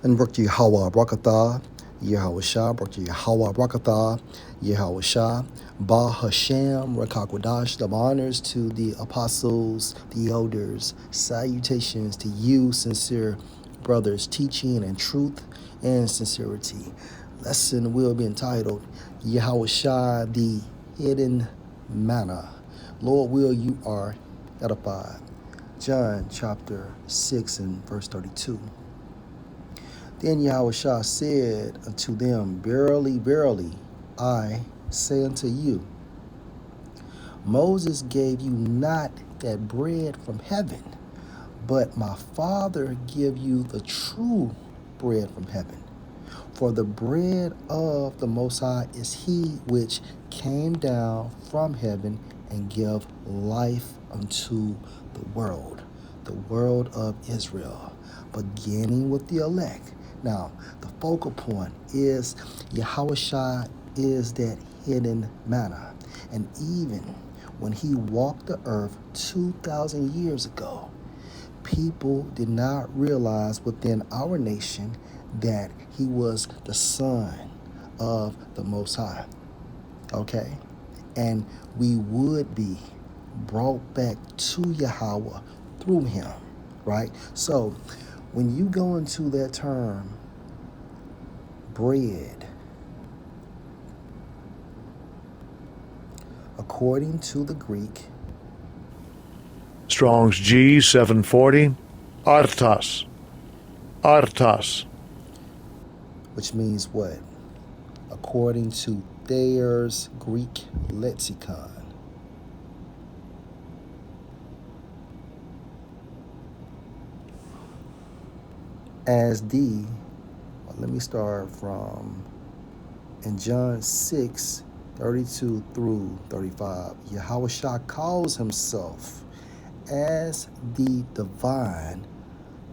And Brak Yahawa Brakatha, Yahawashi, Brak Yahawa Brakatha, Yahawashi, Ba Hashem, Rakakwadash, the honors to the apostles, the elders, salutations to you, sincere brothers, teaching and truth and sincerity. Lesson will be entitled Yahawashi, the hidden manna. Lord, will you are edified. John chapter 6 and verse 32. Then Yahawashi said unto them, Verily, verily, I say unto you, Moses gave you not that bread from heaven, but my Father give you the true bread from heaven. For the bread of the Most High is he which came down from heaven and give life unto the world of Israel, beginning with the elect. Now, the focal point is Yahawashi is that hidden manna. And even when he walked the earth 2,000 years ago, people did not realize within our nation that he was the Son of the Most High. Okay? And we would be brought back to Yahweh through him, right? So when you go into that term, bread, according to the Greek, Strong's G 740, artas, artas. which means what? According to Thayer's Greek lexicon, as the, let me start from in John 6, 32 through 35, Yahawashi calls himself as the divine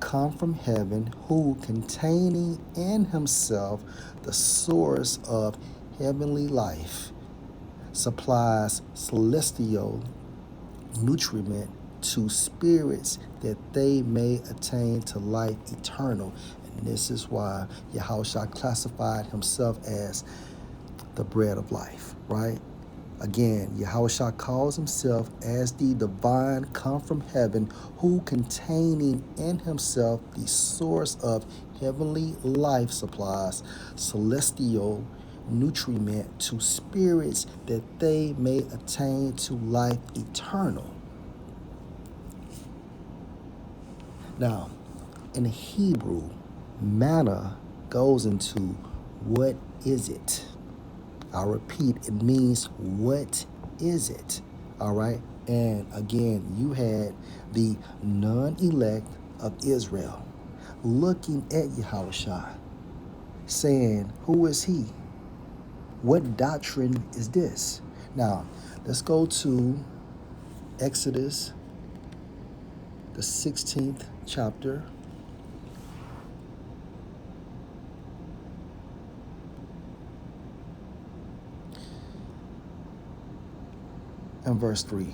come from heaven, who containing in himself the source of heavenly life, supplies celestial nutriment to spirits that they may attain to life eternal. And this is why Yahawashi classified himself as the bread of life, right? Again, Yahawashi calls himself as the divine come from heaven, who containing in himself the source of heavenly life, supplies celestial nutriment to spirits that they may attain to life eternal. Now, in Hebrew, manna goes into what is it? I repeat, it means what is it? All right. And again, you had the non-elect of Israel looking at Yahawashi, saying, who is he? What doctrine is this? Now, let's go to Exodus, the 16th chapter. And verse 3.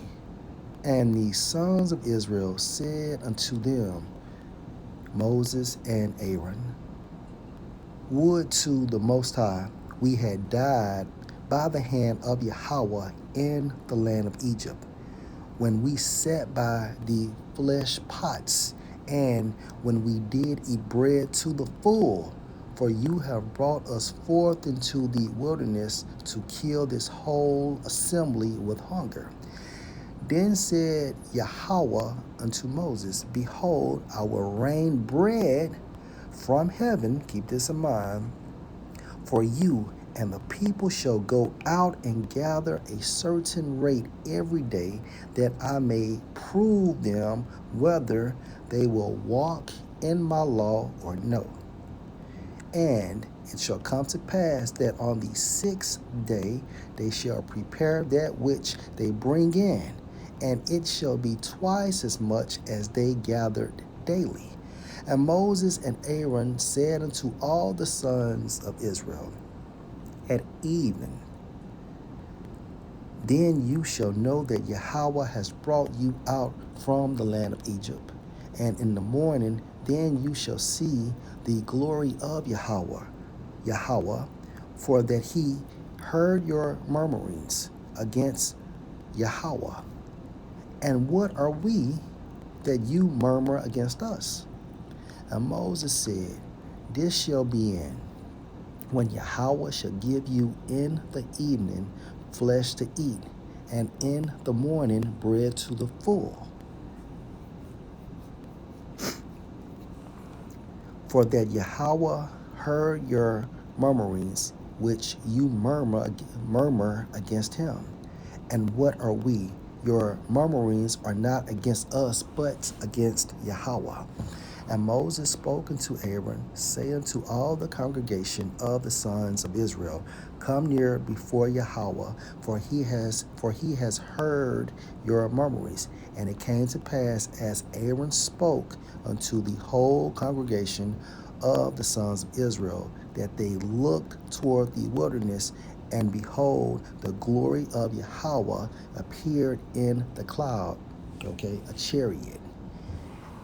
And the sons of Israel said unto them, Moses and Aaron, would to the Most High we had died by the hand of Yahweh in the land of Egypt, when we sat by the flesh pots, and when we did eat bread to the full. For you have brought us forth into the wilderness to kill this whole assembly with hunger. Then said Yahweh unto Moses, Behold, I will rain bread from heaven, keep this in mind, for you, and the people shall go out and gather a certain rate every day, that I may prove them whether they will walk in my law or no. And it shall come to pass that on the 6th day they shall prepare that which they bring in, and it shall be twice as much as they gathered daily. And Moses and Aaron said unto all the sons of Israel, at even, then you shall know that Yahweh has brought you out from the land of Egypt. And in the morning, then you shall see the glory of Yahweh, for that he heard your murmurings against Yahweh. And what are we that you murmur against us? And Moses said, this shall be in when Yahweh shall give you in the evening flesh to eat, and in the morning bread to the full. For that Yahweh heard your murmurings, which you murmur against him. And what are we? Your murmurings are not against us, but against Yahweh. And Moses spoke unto Aaron, saying to all the congregation of the sons of Israel, come near before Yahweh, for he has heard your murmurings. And it came to pass, as Aaron spoke unto the whole congregation of the sons of Israel, that they looked toward the wilderness, and behold, the glory of Yahweh appeared in the cloud, a chariot.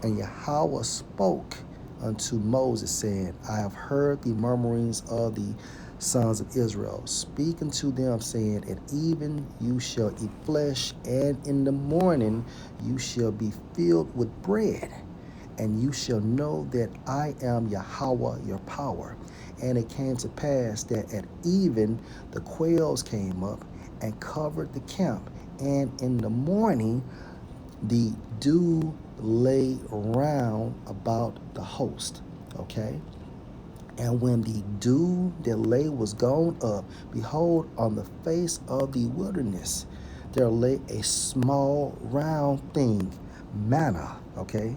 And Yahweh spoke unto Moses, saying, I have heard the murmurings of the sons of Israel. Speak unto them, saying, at even you shall eat flesh, and in the morning you shall be filled with bread. And you shall know that I am Yahweh your power. And it came to pass that at even the quails came up and covered the camp. And in the morning the dew lay round about the host. Okay. And when the dew that lay was gone up, behold, on the face of the wilderness there lay a small round thing, manna. Okay.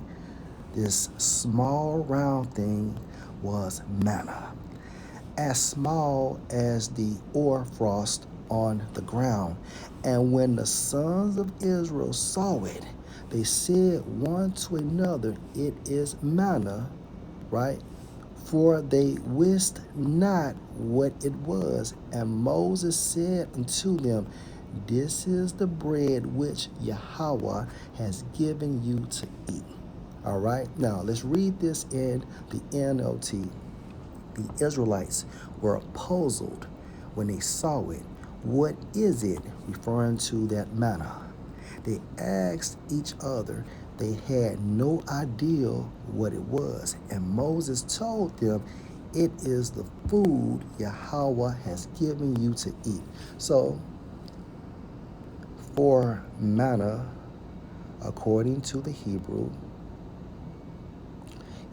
This small round thing was manna, as small as the hoarfrost on the ground. And when the sons of Israel saw it, they said one to another, it is manna, right? For they wist not what it was. And Moses said unto them, this is the bread which Yahweh has given you to eat. All right, now let's read this in the NLT. The Israelites were puzzled when they saw it. What is it? Referring to that manna. They asked each other. They had no idea what it was. And Moses told them, it is the food Yahweh has given you to eat. So, for manna, according to the Hebrew,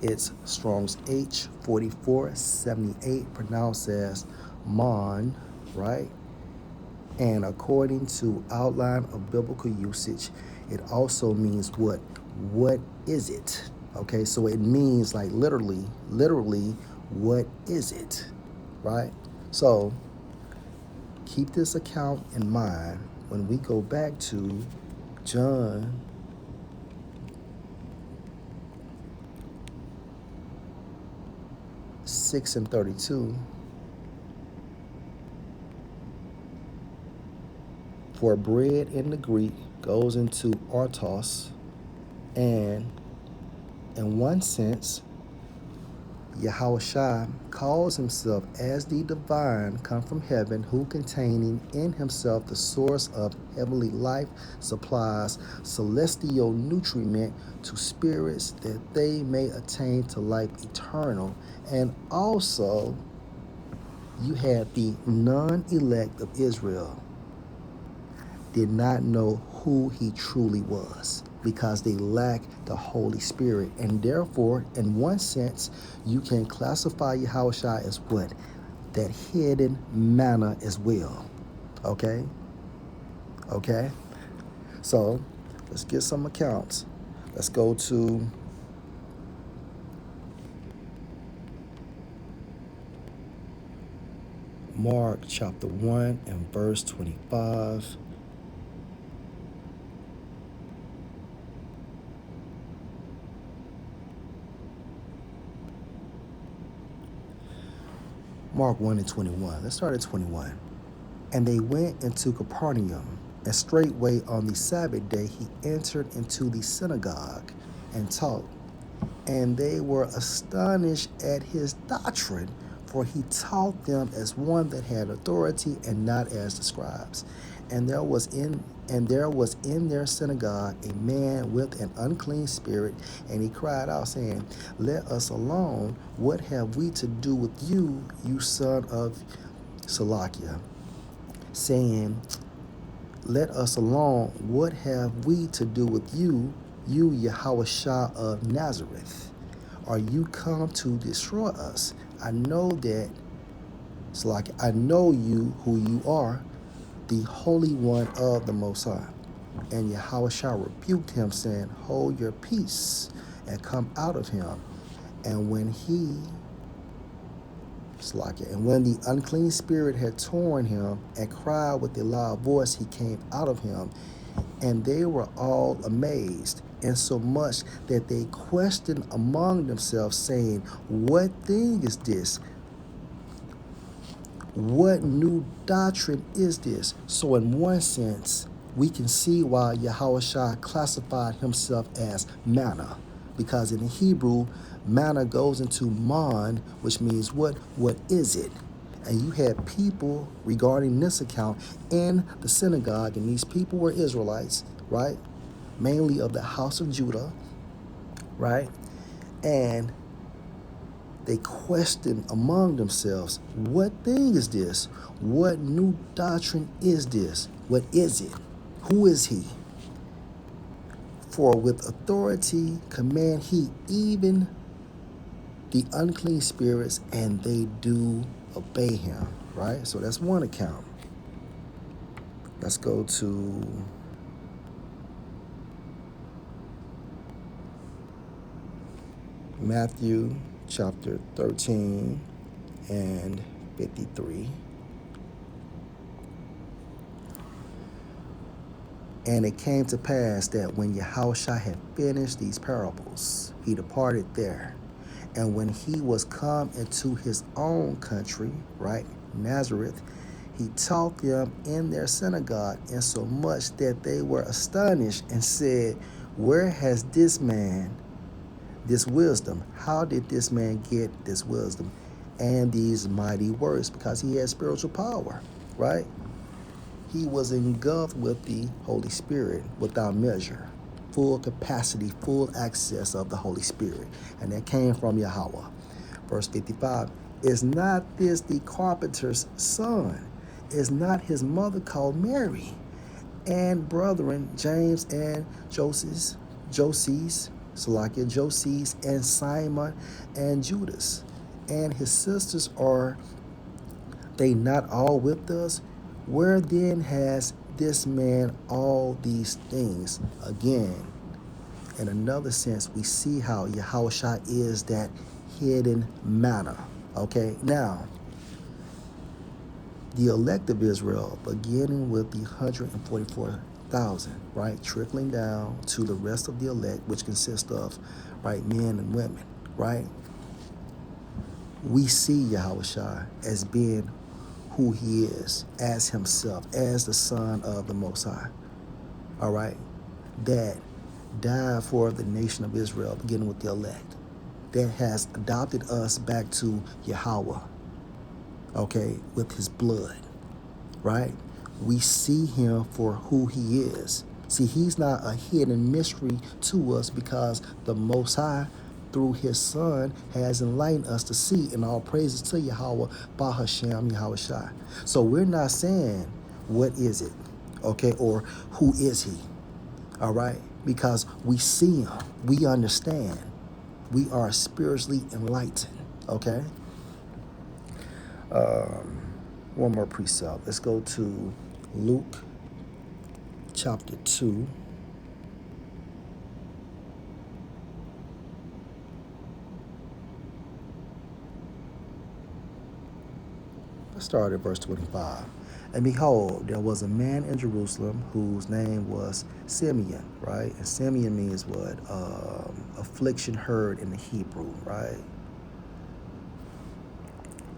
it's Strong's H4478, pronounced as mon, right? And according to outline of biblical usage, it also means what? What is it? Okay, so it means like literally, what is it? Right? So keep this account in mind when we go back to John 6:32. For bread in the Greek goes into artos, and in one sense, Yahawashi calls himself as the divine come from heaven, who containing in himself the source of heavenly life, supplies celestial nutriment to spirits that they may attain to life eternal. And also, you had the non-elect of Israel did not know who he truly was because they lack the Holy Spirit. And therefore, in one sense, you can classify Yahawashi as what? That hidden manna as well. Okay? Okay? So, let's get some accounts. Let's go to Mark chapter 1 and verse 25. Mark 1 and 21. Let's start at 21. And they went into Capernaum, and straightway on the Sabbath day he entered into the synagogue. and taught. And they were astonished at his doctrine, for he taught them as one that had authority and not as the scribes. And there was in their synagogue a man with an unclean spirit, and he cried out, saying, Let us alone. What have we to do with you, you son of Salakia? Saying, Let us alone. What have we to do with you, you Yahawashi of Nazareth? Are you come to destroy us? I know that, Salakia, I know you who you are, the Holy One of the Most High. And Yahawashi rebuked him, saying, Hold your peace and come out of him. And when and when the unclean spirit had torn him and cried with a loud voice, he came out of him. And they were all amazed, insomuch that they questioned among themselves, saying, What thing is this? What new doctrine is this? So, in one sense, we can see why Yahawashi classified himself as manna, because in Hebrew, manna goes into man, which means what? What is it? And you had people regarding this account in the synagogue, and these people were Israelites, right? Mainly of the house of Judah, right? And they questioned among themselves, What thing is this? What new doctrine is this? What is it? Who is he? For with authority command he even the unclean spirits, and they do obey him. Right? So that's one account. Let's go to Matthew chapter 13 and 53. And it came to pass that when Yahushua had finished these parables, he departed there. And when he was come into his own country, right, Nazareth, he taught them in their synagogue, insomuch that they were astonished and said, Where has this man this wisdom? How did this man get this wisdom and these mighty works? Because he had spiritual power, right? He was engulfed with the Holy Spirit without measure, full capacity, full access of the Holy Spirit. And that came from Yahweh. Verse 55, Is not this the carpenter's son? Is not his mother called Mary? And brethren, James and Joses, and Simon and Judas. And his sisters, are they not all with us? Where then has this man all these things? Again, in another sense, we see how Yahushua is that hidden manna. Okay, now, the elect of Israel, beginning with the 144,000, right, trickling down to the rest of the elect, which consists of, right, men and women, right? We see Yahushua as being who he is, as himself, as the Son of the Most High, all right, that died for the nation of Israel, beginning with the elect, that has adopted us back to Yahweh, okay, with his blood, right? We see him for who he is. See, he's not a hidden mystery to us, because the Most High, through his Son, has enlightened us to see, and all praises to Yahweh, Bahashem Yahushai. So we're not saying, what is it? Okay, or who is he? All right? Because we see him, we understand, we are spiritually enlightened. Okay? One more precept. Let's go to Luke chapter 2. Let's start at verse 25. And behold, there was a man in Jerusalem whose name was Simeon, right? And Simeon means what? Affliction heard in the Hebrew, right?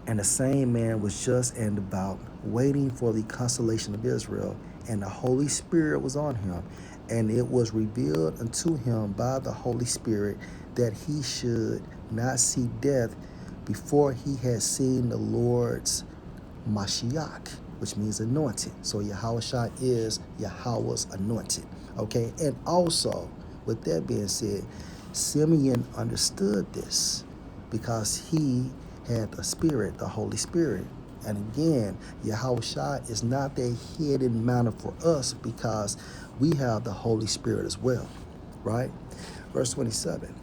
And the same man was just and devout, waiting for the consolation of Israel, and the Holy Spirit was on him. And it was revealed unto him by the Holy Spirit that he should not see death before he had seen the Lord's Mashiach, which means anointed. So Yahawashi is Yahweh's anointed. Okay, and also, with that being said, Simeon understood this because he had the Spirit, the Holy Spirit. And again, Yahawashi is not that hidden manna for us because we have the Holy Spirit as well, right? Verse 27.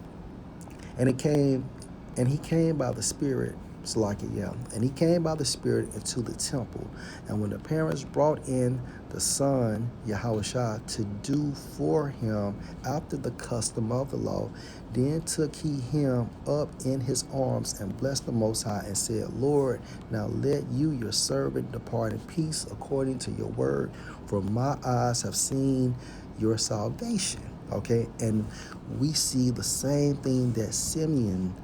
And it came, and he came by the Spirit, Salakia, and he came by the Spirit into the temple. And when the parents brought in the son, Yahawashi, to do for him after the custom of the law, then took he him up in his arms and blessed the Most High and said, Lord, now let you, your servant, depart in peace according to your word, for my eyes have seen your salvation. Okay, and we see the same thing that Simeon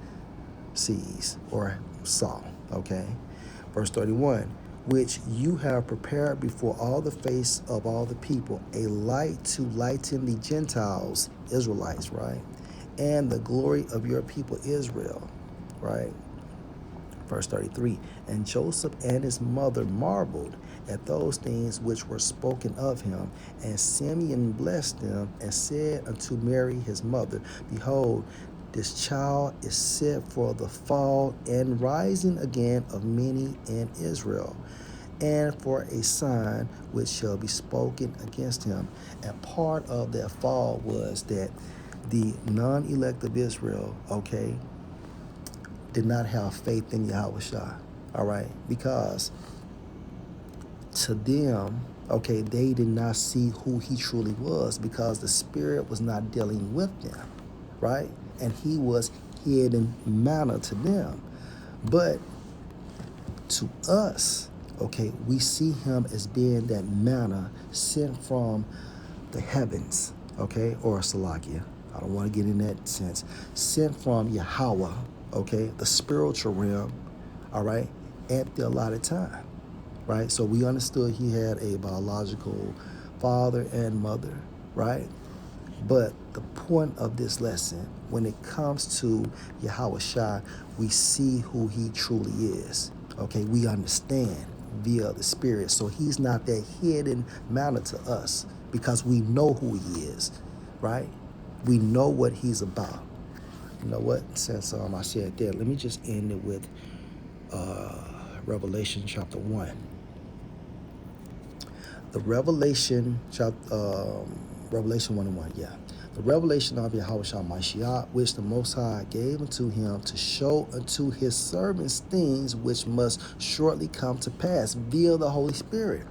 sees or saw. Okay, verse 31, which you have prepared before all the face of all the people, a light to lighten the Gentiles, Israelites, right? And the glory of your people Israel, right? Verse 33, and Joseph and his mother marveled at those things which were spoken of him. And Simeon blessed them and said unto Mary his mother, Behold, this child is set for the fall and rising again of many in Israel, and for a sign which shall be spoken against him. And part of that fall was that the non-elect of Israel, okay, did not have faith in Yahawashi, all right? Because to them, okay, they did not see who he truly was because the Spirit was not dealing with them, right? And he was hidden manna to them. But to us, okay, we see him as being that manna sent from the heavens, okay, or Salakia. I don't want to get in that sense. Sent from Yahweh, okay, the spiritual realm, all right, at the allotted time, right? So we understood he had a biological father and mother, right? But the point of this lesson, when it comes to Yahawashi, we see who he truly is. Okay, we understand via the Spirit. So he's not that hidden manner to us because we know who he is, right? We know what he's about. You know what? Since I said that, let me just end it with Revelation chapter 1. The Revelation chapter, Revelation 1 and 1, yeah. The revelation of Yahawashi Mashiach, which the Most High gave unto him to show unto his servants things which must shortly come to pass via the Holy Spirit.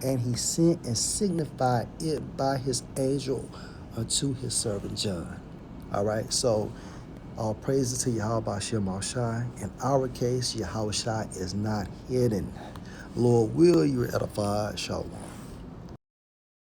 And he sent and signified it by his angel unto his servant John. All right, so all praises to Yahweh Bashem Shai. In our case, Yahweh Shai is not hidden. Lord, will you edify? Shalom.